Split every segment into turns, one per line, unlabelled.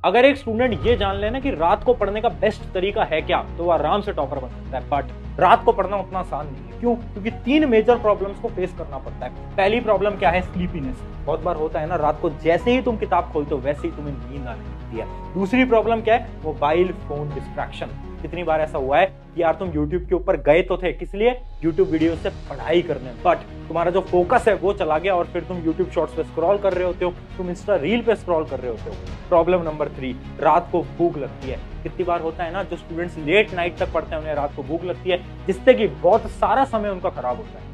अगर एक स्टूडेंट ये जान लेना कि रात को पढ़ने का बेस्ट तरीका है क्या, तो वो आराम से टॉपर बन सकता है। बट रात को पढ़ना उतना आसान नहीं है। क्यों? क्योंकि 3 मेजर प्रॉब्लम्स को फेस करना पड़ता है। पहली प्रॉब्लम क्या है? स्लीपीनेस। बहुत बार होता है ना, रात को जैसे ही तुम किताब खोलते हो वैसे ही तुम्हें नींद आने लगती है। दूसरी प्रॉब्लम क्या है? Mobile phone distraction. कितनी बार ऐसा हुआ है कि यार तुम YouTube के ऊपर गए तो थे, किस लिए? YouTube वीडियो से पढ़ाई करने, बट तुम्हारा जो फोकस है वो चला गया और फिर तुम YouTube शॉर्ट्स पे स्क्रॉल कर रहे होते हो, तुम इंस्टा रील पे स्क्रॉल कर रहे होते हो। प्रॉब्लम नंबर 3, रात को भूख लगती है। कितनी बार होता है ना, जो स्टूडेंट्स लेट नाइट तक पढ़ते हैं उन्हें रात को भूख लगती है, जिससे कि बहुत सारा समय उनका खराब होता है।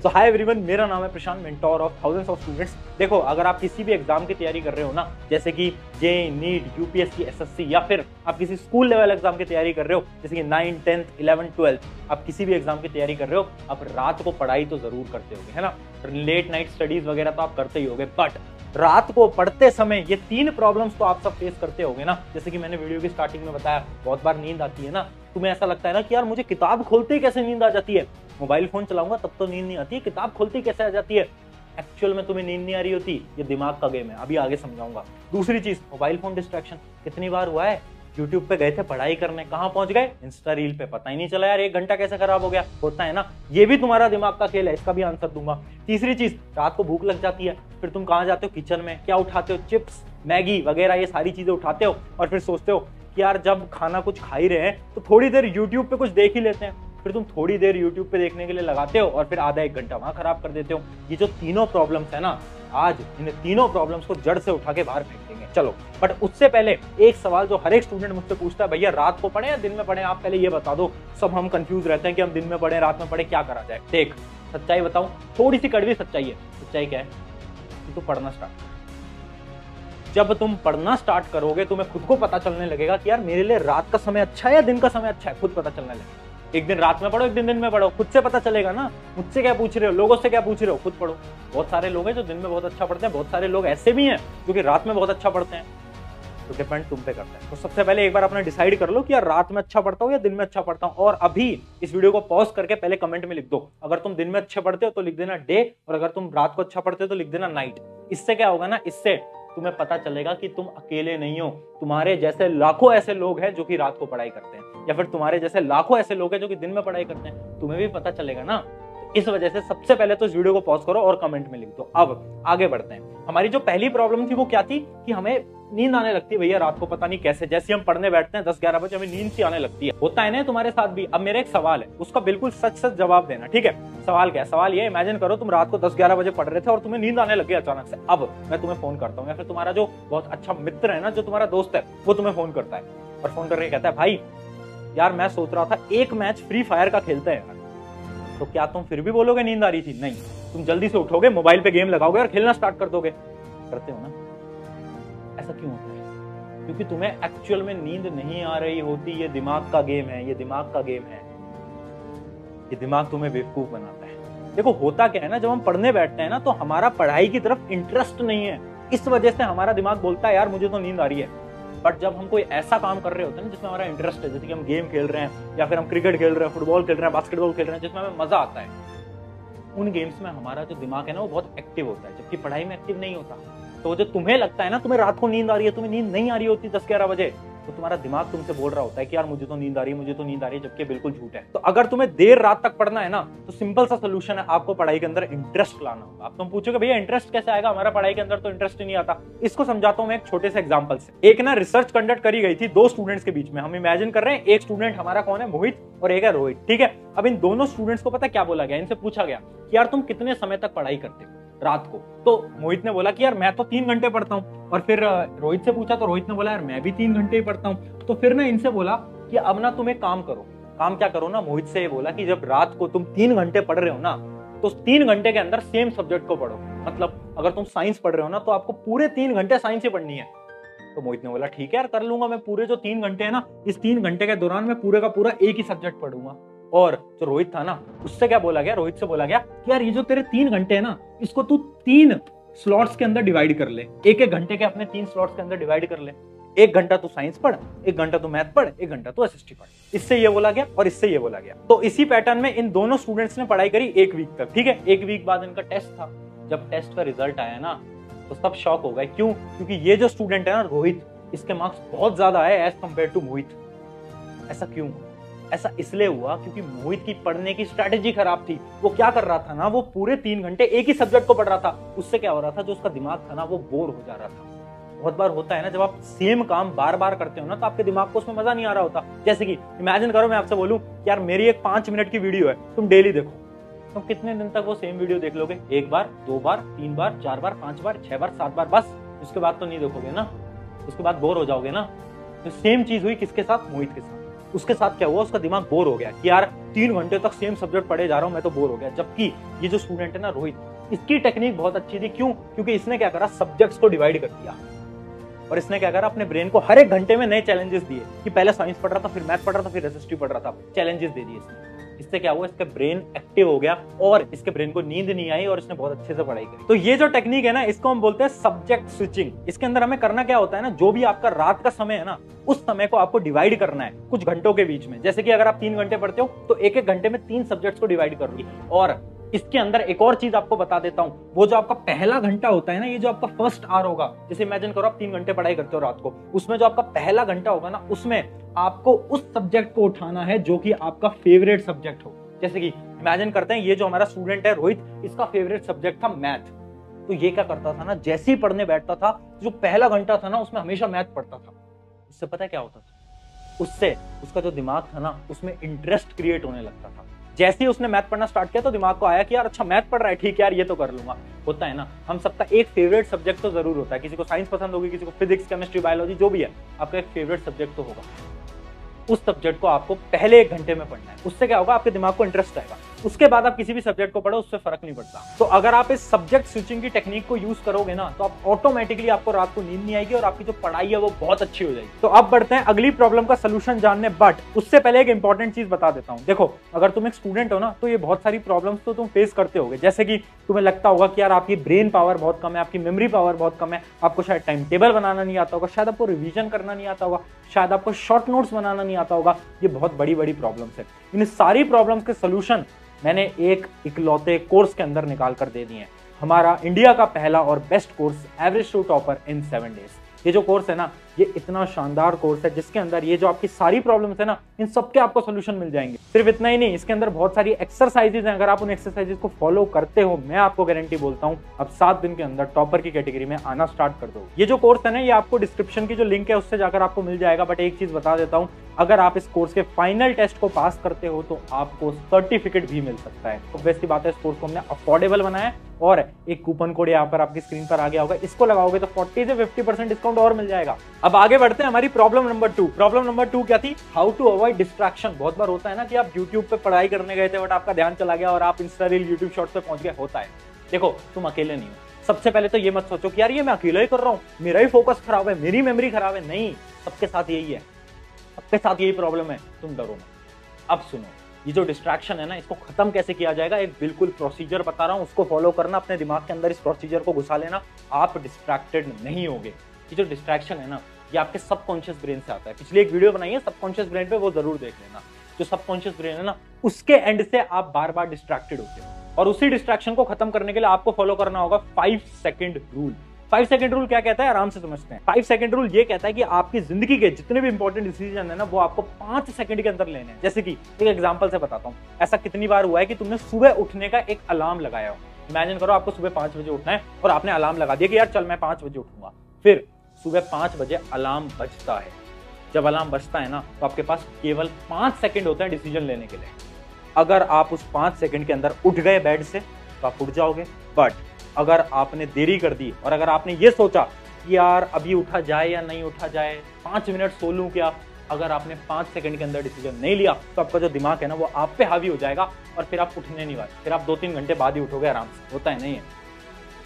तो हाय एवरीवन, मेरा नाम है Prashant, mentor of thousands of students. देखो, अगर आप किसी भी एग्जाम की तैयारी कर रहे हो ना, जैसे कि जेईई, नीट, यूपीएससी, एसएससी, या फिर आप किसी स्कूल लेवल एग्जाम की तैयारी कर रहे हो, जैसे कि 9, 10, 11, 12, आप किसी भी एग्जाम की तैयारी कर रहे हो, आप रात को पढ़ाई तो जरूर करते होगे, है ना। लेट नाइट स्टडीज वगैरह तो आप करते ही होगे, बट रात को पढ़ते समय ये 3 प्रॉब्लम्स तो आप सब फेस करते होगे ना। जैसे कि मैंने वीडियो की स्टार्टिंग में बताया, बहुत बार नींद आती है ना। तुम्हें ऐसा लगता है ना कि यार मुझे किताब खोलते ही कैसे नींद आ जाती है, मोबाइल फोन चलाऊंगा तब तो नींद नहीं आती है, किताब खोलते ही कैसे आ जाती है। एक्चुअल में तुम्हें नींद नहीं आ रही होती, ये दिमाग का गेम है, अभी आगे समझाऊंगा। दूसरी चीज, मोबाइल फोन डिस्ट्रैक्शन। कितनी बार हुआ है, यूट्यूब पे गए थे पढ़ाई करने, कहां पहुंच गए? इंस्टा रील पे। पता ही नहीं चला यार 1 घंटा कैसे खराब हो गया। होता है ना, ये भी तुम्हारा दिमाग का खेल है, इसका भी आंसर दूंगा। तीसरी चीज, रात को भूख लग जाती है, फिर तुम कहां जाते हो? किचन में। क्या उठाते हो? चिप्स, मैगी वगैरह, ये सारी चीजें उठाते हो और फिर सोचते हो कि यार जब खाना कुछ खा ही रहे हैं तो थोड़ी देर यूट्यूब पे कुछ देख ही लेते हैं। फिर तुम थोड़ी देर YouTube पे देखने के लिए लगाते हो और फिर आधा 1 घंटा वहां खराब कर देते हो। ये जो तीनों प्रॉब्लम्स है ना, आज इन तीनों प्रॉब्लम्स को जड़ से उठा के बाहर फेंक देंगे। चलो, बट उससे पहले एक सवाल जो हर एक स्टूडेंट मुझसे पूछता है, भैया रात को पढ़े या दिन में पढ़े? आप पहले ये बता दो। सब हम कंफ्यूज रहते हैं कि हम दिन में पढ़े, रात में पढ़े, क्या करा जाए। देख, सच्चाई बताऊं, थोड़ी सी कड़वी सच्चाई है। सच्चाई क्या है? कि तू पढ़ना स्टार्ट कर। जब तुम पढ़ना स्टार्ट करोगे, तुम्हें खुद को पता चलने लगेगा कि यार मेरे लिए रात का समय अच्छा है या दिन का समय अच्छा है। खुद पता चलने लगेगा। एक दिन रात में पढ़ो, एक दिन में पढ़ो, खुद से पता चलेगा ना। मुझसे क्या पूछ रहे हो, लोगों से क्या पूछ रहे हो? खुद पढ़ो। बहुत सारे लोग हैं जो दिन में बहुत अच्छा पढ़ते हैं, बहुत सारे लोग ऐसे भी हैं जो कि रात में बहुत अच्छा पढ़ते हैं। तो डिपेंड तुम पे करता है। तो सबसे पहले एक बार अपना डिसाइड कर लो कि यार रात में अच्छा पढ़ता हूँ या दिन में अच्छा पढ़ता हूँ। और अभी इस वीडियो को पॉज करके पहले कमेंट में लिख दो, अगर तुम दिन में अच्छे पढ़ते हो तो लिख देना डे, और अगर तुम रात को अच्छा पढ़ते हो तो लिख देना नाइट। इससे क्या होगा ना, इससे तुम्हें पता चलेगा कि तुम अकेले नहीं हो। तुम्हारे जैसे लाखों ऐसे लोग हैं जो कि रात को पढ़ाई करते हैं, या फिर तुम्हारे जैसे लाखों ऐसे लोग हैं जो कि दिन में पढ़ाई करते हैं। तुम्हें भी पता चलेगा ना। इस वजह से सबसे पहले तो इस वीडियो को पॉज करो और कमेंट में लिख दो। अब आगे बढ़ते हैं। हमारी जो पहली प्रॉब्लम थी वो क्या थी कि हमें नींद आने लगती है भैया रात को, पता नहीं कैसे। जैसे हम पढ़ने बैठते हैं 10-11 बजे, हमें नींद सी आने लगती है। होता है ना तुम्हारे साथ भी। अब मेरा एक सवाल है, उसका बिल्कुल सच सच जवाब देना, ठीक है? सवाल क्या है? सवाल ये, इमेजिन करो तुम रात को 10-11 बजे पढ़ रहे थे और तुम्हें नींद आने लगी अचानक से। अब मैं तुम्हें फोन करता हूँ, या फिर तुम्हारा जो बहुत अच्छा मित्र है ना, जो तुम्हारा दोस्त है, वो तुम्हें फोन करता है और फोन करके कहता है, भाई यार मैं सोच रहा था एक मैच फ्री फायर का खेलते हैं यार। तो क्या तुम फिर भी बोलोगे नींद आ रही थी? नहीं, तुम जल्दी से उठोगे, मोबाइल पे गेम लगाओगे और खेलना स्टार्ट कर दोगे। करते हो ना? ऐसा क्यों होता है? क्योंकि तुम्हें एक्चुअल में नींद नहीं आ रही होती। ये दिमाग का गेम है, ये दिमाग का गेम है। ये दिमाग तुम्हें बेवकूफ बनाता है। देखो, होता क्या है ना, जब हम पढ़ने बैठते हैं ना तो हमारा पढ़ाई की तरफ इंटरेस्ट नहीं है। इस वजह से हमारा दिमाग बोलता है यार मुझे तो नींद आ रही है। बट जब हम कोई ऐसा काम कर रहे होते हैं जिसमें हमारा इंटरेस्ट है, जैसे कि हम गेम खेल रहे हैं, या फिर हम क्रिकेट खेल रहे हैं, फुटबॉल खेल रहे हैं, बास्केटबॉल खेल रहे हैं, जिसमें हमें मजा आता है, उन गेम्स में हमारा जो दिमाग है ना वो बहुत एक्टिव होता है, जबकि पढ़ाई में एक्टिव नहीं होता। तो जो तुम्हें लगता है ना तुम्हें रात को नींद आ रही है, तुम्हें नींद नहीं आ रही होती 10-11 बजे, तो तुम्हारा दिमाग तुमसे बोल रहा होता है कि यार मुझे तो नींद आ रही है, मुझे तो नींद आ रही है, जबकि बिल्कुल झूठ है। तो अगर तुम्हें देर रात तक पढ़ना है ना, तो सिंपल सा सोल्यूशन है, आपको पढ़ाई के अंदर इंटरेस्ट लाना होगा। अब तुम पूछोगे भैया इंटरेस्ट कैसे आएगा, हमारा पढ़ाई के अंदर तो इंटरेस्ट ही नहीं आता। इसको समझाता हूं मैं एक छोटे से एग्जांपल से। एक ना रिसर्च कंडक्ट करी गई थी 2 स्टूडेंट्स के बीच में। हम इमेजिन कर रहे हैं एक स्टूडेंट हमारा कौन है, मोहित, और एक है रोहित, ठीक है? अब इन दोनों स्टूडेंट्स को पता क्या बोला गया, इनसे पूछा गया कि यार तुम कितने समय तक पढ़ाई करते हो रात को? तो मोहित ने बोला कि यार मैं तो 3 घंटे पढ़ता हूँ। और फिर रोहित से पूछा तो रोहित ने बोला यार मैं भी 3 घंटे ही पढ़ता हूँ। तो फिर ना इनसे बोला कि अब ना तुम एक काम करो। काम क्या करो ना, मोहित से ये बोला कि जब रात को तुम 3 घंटे पढ़ रहे हो ना, तो 3 घंटे के अंदर सेम सब्जेक्ट को पढ़ो। मतलब अगर तुम साइंस पढ़ रहे हो ना, तो आपको पूरे 3 घंटे साइंस ही पढ़नी है। तो मोहित ने बोला ठीक है यार, कर लूंगा मैं। पूरे जो 3 घंटे है ना, इस 3 घंटे के दौरान मैं पूरे का पूरा एक ही सब्जेक्ट पढ़ूंगा। और जो रोहित था ना, उससे क्या बोला गया, रोहित से बोला गया कि यार ये जो तेरे 3 घंटे है ना, इसको तू 3 स्लॉट्स के अंदर डिवाइड कर ले। 1-1 घंटे के अपने 3 स्लॉट्स के अंदर डिवाइड कर ले। 1 घंटा तू साइंस पढ़, 1 घंटा तू मैथ पढ़, 1 घंटा तू एसएसटी पढ़। इससे ये बोला गया और इससे ये बोला गया। तो इसी पैटर्न में इन दोनों स्टूडेंट्स ने पढ़ाई करी 1 वीक तक, ठीक है? 1 वीक बाद इनका टेस्ट था। जब टेस्ट का रिजल्ट आया ना, तो सब शॉक हो गए। क्यों? क्योंकि ये जो स्टूडेंट है ना रोहित, इसके मार्क्स बहुत ज्यादा आए एज कम्पेयर टू मोहित। ऐसा क्यों? ऐसा इसलिए हुआ क्योंकि मोहित की पढ़ने की स्ट्रेटेजी खराब थी। वो क्या कर रहा था ना, वो पूरे 3 घंटे एक ही सब्जेक्ट को पढ़ रहा था। उससे क्या हो रहा था, जो उसका दिमाग था ना वो बोर हो जा रहा था। बहुत बार होता है ना, जब आप सेम काम बार बार करते हो ना तो आपके दिमाग को उसमें मजा नहीं आ रहा होता। जैसे कि इमेजिन करो मैं आपसे बोलूं यार मेरी एक 5 मिनट की वीडियो है, तुम डेली देखो, तुम कितने दिन तक वो सेम वीडियो देख लोगे? 1 बार, 2 बार, 3 बार, 4 बार, 5 बार, 6 बार, 7 बार, बस। उसके बाद तो नहीं देखोगे ना, उसके बाद बोर हो जाओगे ना। तो सेम चीज हुई किसके साथ? मोहित के साथ। उसके साथ क्या हुआ, उसका दिमाग बोर हो गया कि यार 3 घंटे तक सेम सब्जेक्ट पढ़े जा रहा हूं, मैं तो बोर हो गया। जबकि ये जो स्टूडेंट है ना रोहित, इसकी टेक्निक बहुत अच्छी थी। क्यों? क्योंकि इसने क्या करा, सब्जेक्ट्स को डिवाइड कर दिया। और इसने क्या करा, अपने ब्रेन को हर एक घंटे में नए चैलेंजेस दिए कि पहले साइंस पढ़ रहा था, फिर मैथ पढ़ रहा था, फिर एसएसटी पढ़ रहा था। चैलेंजेस दे दिए इसने। इससे क्या हुआ, इसका ब्रेन एक्टिव हो गया और इसके ब्रेन को नींद नहीं आई और इसने बहुत अच्छे से पढ़ाई करी। तो ये जो टेक्निक है ना, इसको हम बोलते हैं सब्जेक्ट स्विचिंग। इसके अंदर हमें करना क्या होता है ना, जो भी आपका रात का समय है ना, उस समय को आपको डिवाइड करना है कुछ घंटों के बीच में। जैसे कि अगर आप 3 घंटे पढ़ते हो तो एक एक घंटे में 3 सब्जेक्ट्स को डिवाइड कर ली। और इसके अंदर एक और चीज आपको बता देता हूं, वो जो आपका पहला घंटा होता है ना, ये जो आपका फर्स्ट आवर होगा, जैसे इमेजिन करो आप 3 घंटे पढ़ाई करते हो रात को, उसमें जो आपका पहला घंटा होगा ना, उसमें आपको उस सब्जेक्ट को उठाना है जो कि आपका फेवरेट सब्जेक्ट हो। जैसे कि इमेजिन करते हैं ये जो हमारा स्टूडेंट है रोहित, इसका फेवरेट सब्जेक्ट था मैथ। तो ये क्या करता था ना, जैसे ही पढ़ने बैठता था, जो पहला घंटा था ना उसमें हमेशा मैथ पढ़ता था। उससे पता है क्या होता था, उससे उसका जो दिमाग था ना उसमें इंटरेस्ट क्रिएट होने लगता था। जैसे ही उसने मैथ पढ़ना स्टार्ट किया तो दिमाग को आया कि यार अच्छा मैथ पढ़ रहा है, ठीक है यार ये तो कर लूंगा। होता है ना, हम सबका एक फेवरेट सब्जेक्ट तो जरूर होता है। किसी को साइंस पसंद होगी, किसी को फिजिक्स, केमिस्ट्री, बायोलॉजी, जो भी है, आपका एक फेवरेट सब्जेक्ट तो होगा। उस सब्जेक्ट को आपको पहले 1 घंटे में पढ़ना है। उससे क्या होगा, आपके दिमाग को इंटरेस्ट आएगा। उसके बाद आप किसी भी सब्जेक्ट को पढ़ो, उससे फर्क नहीं पड़ता। तो अगर आप इस सब्जेक्ट स्विचिंग की टेक्निक को यूज करोगे ना, तो आप ऑटोमेटिकली, आपको रात को नींद नहीं आएगी और आपकी जो पढ़ाई है वो बहुत अच्छी हो जाएगी। तो अब बढ़ते हैं अगली प्रॉब्लम का सोल्यूशन जानने, बट उससे पहले एक इंपॉर्टेंट चीज बता देता हूं। देखो, अगर तुम एक स्टूडेंट हो ना, तो ये बहुत सारी प्रॉब्लम्स तो तुम फेस करते होगे। जैसे कि तुम्हें लगता होगा कि यार आपकी ब्रेन पावर बहुत कम है, आपकी मेमोरी पावर बहुत कम है, आपको शायद टाइम टेबल बनाना नहीं आता होगा, शायद आपको रिवीजन करना नहीं आता होगा, शायद आपको शॉर्ट नोट्स बनाना नहीं आता होगा। ये बहुत बड़ी बड़ी प्रॉब्लम्स है। इन सारी प्रॉब्लम्स के सोल्यूशन मैंने एक इकलौते कोर्स के अंदर निकाल कर दे दिए हैं। हमारा इंडिया का पहला और best course, average to topper in 7 days. ये जो कोर्स है ना, ये इतना शानदार कोर्स है जिसके अंदर ये जो आपकी सारी प्रॉब्लम्स है ना, इन सबके आपको सोल्यूशन मिल जाएंगे। सिर्फ इतना ही नहीं, इसके अंदर बहुत सारी एक्सरसाइजेज हैं। अगर आप उन एक्सरसाइजेज को फॉलो करते हो, मैं आपको गारंटी बोलता हूं, अब 7 दिन के अंदर टॉपर की कैटेगरी में आना स्टार्ट कर दो। ये जो कोर्स है ना, ये आपको डिस्क्रिप्शन की जो लिंक है उससे जाकर आपको मिल जाएगा। बट एक चीज बता देता हूं, अगर आप इस कोर्स के फाइनल टेस्ट को पास करते हो तो आपको सर्टिफिकेट भी मिल सकता है। तो वैसी बात है, इस कोर्स को हमने अफोर्डेबल बनाया है और एक कूपन कोड यहाँ पर आपकी स्क्रीन पर आ गया होगा, इसको लगाओगे तो 40 से 50% डिस्काउंट और मिल जाएगा। अब आगे बढ़ते हैं हमारी प्रॉब्लम नंबर 2। प्रॉब्लम नंबर 2 क्या थी? How to avoid distraction. बहुत बार होता है ना कि आप YouTube पे पढ़ाई करने गए थे बट आपका ध्यान चला गया और आप इंस्टा रील, YouTube शॉर्ट्स पे पहुंच गए। होता है। देखो, तुम अकेले नहीं हो। सबसे पहले तो ये मत सोचो कि यार ये मैं अकेला ही कर रहा हूँ, मेरा ही फोकस खराब है, मेरी मेमोरी खराब है। नहीं, सबके साथ यही है, सबके साथ यही प्रॉब्लम है। तुम डरो मत। अब सुनो, ये जो डिस्ट्रैक्शन है ना, इसको खत्म कैसे किया जाएगा, एक बिल्कुल प्रोसीजर बता रहा हूं, उसको फॉलो करना, अपने दिमाग के अंदर इस प्रोसीजर को घुसा लेना, आप डिस्ट्रैक्टेड नहीं होगे। ये जो डिस्ट्रैक्शन है ना, ये आपके सबकॉन्शियस ब्रेन से आता है। पिछली एक वीडियो बनाई है सबकॉन्शियस ब्रेन पे, वो जरूर देख लेना। जो सबकॉन्शियस ब्रेन है ना, उसके एंड से आप बार बार डिस्ट्रैक्टेड होते हो और उसी डिस्ट्रैक्शन को खत्म करने के लिए आपको फॉलो करना होगा 5 सेकंड रूल। 5 सेकंड रूल क्या कहता है, आराम से समझते हैं। 5 सेकंड रूल ये कहता है कि आपकी जिंदगी के जितने भी इंपॉर्टेंट डिसीजन है ना, वो आपको 5 सेकंड के अंदर लेने हैं। जैसे कि एक एग्जांपल से बताता हूँ, ऐसा कितनी बार हुआ है कि तुमने सुबह उठने का एक अलार्म लगाया हो। इमेजिन करो आपको सुबह 5 बजे उठना है और आपने अलार्म लगा दिया कि यार चल मैं 5 बजे उठूंगा। फिर सुबह 5 बजे अलार्म बजता है। जब अलार्म बजता है ना, तो आपके पास केवल 5 सेकंड होता है डिसीजन लेने के लिए। अगर आप उस 5 सेकंड के अंदर उठ गए बेड से तो आप उठ जाओगे। बट अगर आपने देरी कर दी और अगर आपने ये सोचा कि यार अभी उठा जाए या नहीं उठा जाए, 5 मिनट सो लूं क्या, अगर आपने 5 सेकंड के अंदर डिसीजन नहीं लिया तो आपका जो दिमाग है ना, वो आप पे हावी हो जाएगा और फिर आप उठने नहीं वाले। फिर आप 2-3 घंटे बाद ही उठोगे आराम से। होता है नहीं है।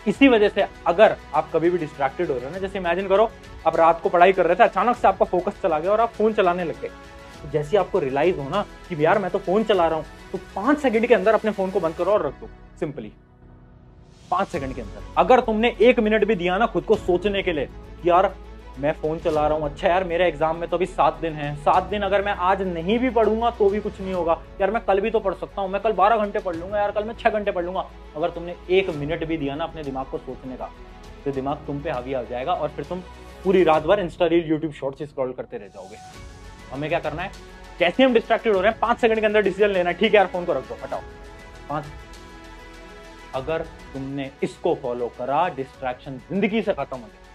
इसी वजह से अगर आप कभी भी डिस्ट्रैक्टेड हो रहे हो ना, जैसे इमेजिन करो आप रात को पढ़ाई कर रहे थे, अचानक से आपका फोकस चला गया और आप फोन चलाने लग गए। तो जैसे आपको रियलाइज हो ना कि यार मैं तो फोन चला रहा हूं, तो 5 सेकंड के अंदर अपने फोन को बंद करो और रख दो। सिंपली 5 सेकंड के अंदर। अगर तुमने 1 मिनट भी दिया ना खुद को सोचने के लिए, यार मैं फोन चला रहा हूं, अच्छा यार मेरे एग्जाम में तो अभी 7 दिन हैं, 7 दिन अगर मैं आज नहीं भी पढ़ूंगा तो भी कुछ नहीं होगा, यार मैं कल भी तो पढ़ सकता हूं, मैं कल 12 घंटे पढ़ लूंगा, यार कल मैं 6 घंटे पढ़ लूंगा। अगर तुमने 1 मिनट भी दिया ना अपने दिमाग को सोचने का, तो दिमाग तुम पे हावी आ जाएगा और फिर तुम पूरी रात भर Insta reel, YouTube shorts scroll करते रह जाओगे। हमें क्या करना है, जैसे हम डिस्ट्रैक्टेड हो रहे हैं 5 सेकंड के अंदर डिसीजन लेना है, ठीक है यार फोन को रख दो, हटाओ 5। अगर तुमने इसको फॉलो करा, डिस्ट्रैक्शन जिंदगी से खत्म हो गया।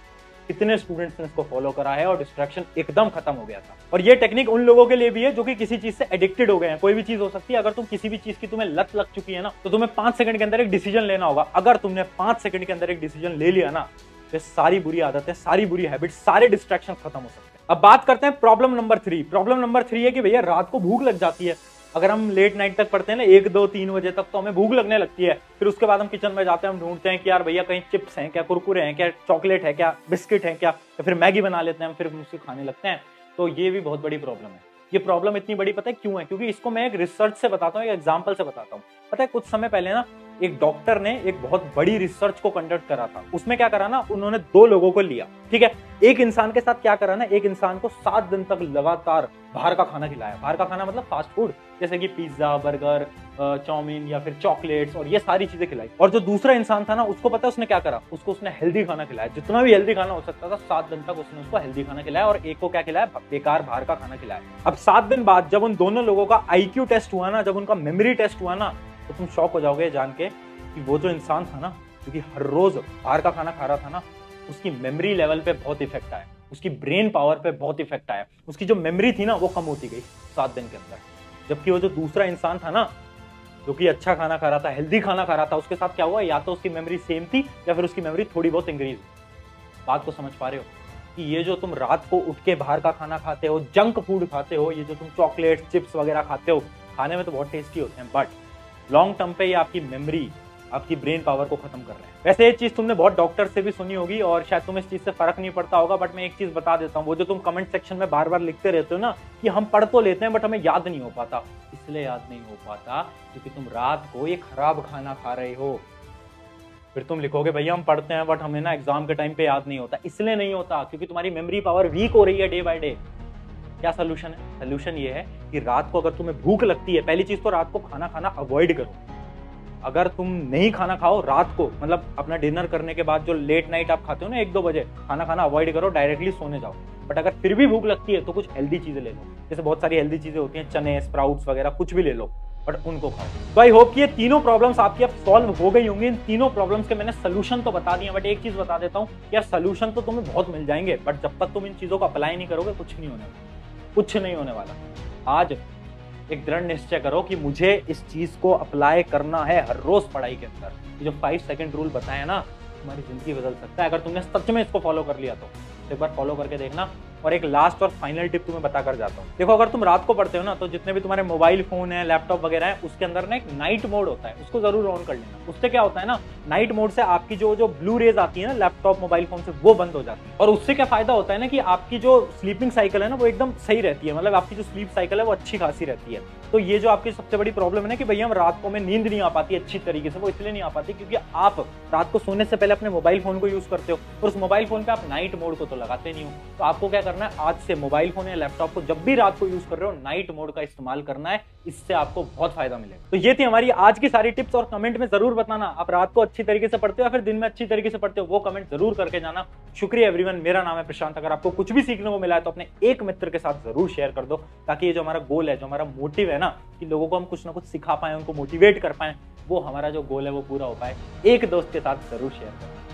कितने स्टूडेंट्स ने इसको फॉलो करा है और डिस्ट्रैक्शन एकदम खत्म हो गया था। और ये टेक्निक उन लोगों के लिए भी है जो कि किसी चीज से एडिक्टेड हो गए हैं। कोई भी चीज हो सकती है, अगर तुम किसी भी चीज की तुम्हें लत लग चुकी है ना, तो तुम्हें 5 सेकंड के अंदर एक डिसीजन लेना होगा। अगर तुमने 5 सेकंड के अंदर एक डिसीजन ले लिया ना, तो सारी बुरी आदतें, सारी बुरी हैबिट्स, सारे डिस्ट्रैक्शन खत्म हो सकते हैं। अब बात करते हैं प्रॉब्लम नंबर 3। प्रॉब्लम नंबर 3 है कि भैया रात को भूख लग जाती है। अगर हम लेट नाइट तक पढ़ते हैं ना, 1, 2, 3 बजे तक, तो हमें भूख लगने लगती है। फिर उसके बाद हम किचन में जाते हैं, हम ढूंढते हैं कि यार भैया कहीं चिप्स हैं क्या, कुरकुरे हैं क्या, चॉकलेट है क्या, बिस्किट है क्या, या फिर मैगी बना लेते हैं हम, फिर उससे खाने लगते हैं। तो ये भी बहुत बड़ी प्रॉब्लम है। ये प्रॉब्लम इतनी बड़ी पता है क्यों है? क्योंकि इसको मैं एक रिसर्च से बताता हूँ, एक एग्जाम्पल से बताता हूँ। पता है कुछ समय पहले ना एक डॉक्टर ने एक बहुत बड़ी रिसर्च को कंडक्ट करा था। उसमें क्या करा ना, उन्होंने 2 लोगों को लिया, ठीक है। एक इंसान के साथ क्या करा ना, एक इंसान को 7 दिन तक लगातार बाहर का खाना खिलाया। बाहर का खाना मतलब फास्ट फूड, जैसे कि पिज्जा, बर्गर, चाउमीन या फिर चॉकलेट्स, और ये सारी चीजें खिलाई। और जो दूसरा इंसान था ना, उसको पता है उसने क्या करा, उसने हेल्दी खाना खिलाया। जितना भी हेल्दी खाना हो सकता था, 7 दिन तक उसने उसको हेल्दी खाना खिलाया, और एक को क्या खिलाया, बेकार बाहर का खाना खिलाया। अब 7 दिन बाद जब उन दोनों लोगों का IQ टेस्ट हुआ ना, जब उनका मेमोरी टेस्ट हुआ ना, तो तुम शॉक हो जाओगे जान के कि वो जो इंसान था ना, क्योंकि हर रोज बाहर का खाना खा रहा था ना, उसकी मेमोरी लेवल पे बहुत इफेक्ट आया, उसकी ब्रेन पावर पे बहुत इफेक्ट आया। उसकी जो मेमोरी थी ना, वो कम होती गई 7 दिन के अंदर। जबकि वो जो दूसरा इंसान था ना, जो कि अच्छा खाना खा रहा था, हेल्दी खाना खा रहा था, उसके साथ क्या हुआ, या तो उसकी मेमोरी सेम थी या फिर उसकी मेमोरी थोड़ी बहुत इंक्रीज हुई। बात को समझ पा रहे हो कि ये जो तुम रात को उठ के बाहर का खाना खाते हो, जंक फूड खाते हो, ये जो तुम चॉकलेट, चिप्स वगैरह खाते हो, खाने में तो बहुत टेस्टी होते हैं, बट लॉन्ग टर्म पे ये आपकी मेमोरी, आपकी ब्रेन पावर को खत्म कर रहे हैं। वैसे ये चीज तुमने बहुत डॉक्टर से भी सुनी होगी और शायद तुम्हें इस चीज से फर्क नहीं पड़ता होगा, बट मैं एक चीज बता देता हूँ। वो जो तुम कमेंट सेक्शन में बार बार लिखते रहते हो ना कि हम पढ़ तो लेते हैं बट हमें याद नहीं हो पाता, इसलिए याद नहीं हो पाता क्योंकि तुम रात को ये खराब खाना खा रहे हो। फिर तुम लिखोगे भैया हम पढ़ते हैं बट हमें ना एग्जाम के टाइम पे याद नहीं होता। इसलिए नहीं होता क्योंकि तुम्हारी मेमोरी पावर वीक हो रही है डे बाय डे। क्या सोल्यूशन है? सोल्यूशन ये है कि रात को अगर तुम्हें भूख लगती है, पहली चीज तो रात को खाना खाना अवॉइड करो। अगर तुम नहीं खाना खाओ रात को, मतलब अपना डिनर करने के बाद जो लेट नाइट आप खाते हो ना 1-2 बजे, खाना खाना अवॉइड करो, डायरेक्टली सोने जाओ। बट अगर फिर भी भूख लगती है तो कुछ हेल्दी चीजें ले लो, जैसे बहुत सारी हेल्दी चीजें होती हैं, चने, स्प्राउट्स वगैरह, कुछ भी ले लो, बट उनको खाओ। तो आई होप कि ये तीनों प्रॉब्लम्स आपकी अब सॉल्व हो गई होंगी। इन तीनों प्रॉब्लम्स के मैंने सोल्यूशन तो बता दिए, बट एक चीज बता देता हूँ, यार सोल्यूशन तो तुम्हें बहुत मिल जाएंगे, बट जब तक तुम इन चीजों को अप्लाई नहीं करोगे कुछ नहीं होने वाला, कुछ नहीं होने वाला। आज एक दृढ़ निश्चय करो कि मुझे इस चीज को अप्लाई करना है हर रोज पढ़ाई के अंदर। ये जो 5 सेकंड रूल बताया ना, तुम्हारी जिंदगी बदल सकता है अगर तुमने सच में इसको फॉलो कर लिया तो। एक बार फॉलो करके देखना। और एक लास्ट और फाइनल टिप तुम्हें बता कर जाता हूँ। देखो अगर तुम रात को पढ़ते हो ना, तो जितने भी तुम्हारे मोबाइल फोन है, लैपटॉप वगैरह है, उसके अंदर ना एक नाइट मोड होता है, उसको जरूर ऑन कर लेना। उससे क्या होता है ना, नाइट मोड से आपकी जो ब्लू रेज आती है ना लैपटॉप मोबाइल फोन से, वो बंद हो जाती है। और उससे क्या फायदा होता है ना कि आपकी जो स्लीपिंग साइकिल है ना वो एकदम सही रहती है, मतलब आपकी जो स्लीप साइकिल है वो अच्छी खासी रहती है। तो ये जो आपकी सबसे बड़ी प्रॉब्लम है ना कि भैया हम रात को में नींद नहीं आ पाती अच्छी तरीके से, वो इसलिए नहीं आ पाती क्योंकि आप रात को सोने से पहले अपने मोबाइल फोन को यूज करते हो, और उस मोबाइल फोन पे आप नाइट मोड को तो लगाते नहीं हो। तो आपको क्या करना है, आज से मोबाइल फोन या लैपटॉप को जब भी रात को यूज कर रहे हो, नाइट मोड का इस्तेमाल करना है, इससे आपको बहुत फायदा मिलेगा। तो ये थी हमारी आज की सारी टिप्स, और कमेंट में जरूर बताना आप रात को अच्छी तरीके से पढ़ते हो या फिर दिन में अच्छी तरीके से पढ़ते हो, वो कमेंट जरूर करके जाना। शुक्रिया एवरीवन, मेरा नाम है प्रशांत। अगर आपको कुछ भी सीखने को मिला है तो अपने एक मित्र के साथ जरूर शेयर कर दो, ताकि ये जो हमारा गोल है, जो हमारा मोटिव है ना, कि लोगों को हम कुछ ना कुछ सिखा पाए, उनको मोटिवेट कर पाए, वो हमारा जो गोल है वो पूरा हो पाए। एक दोस्त के साथ जरूर शेयर करें।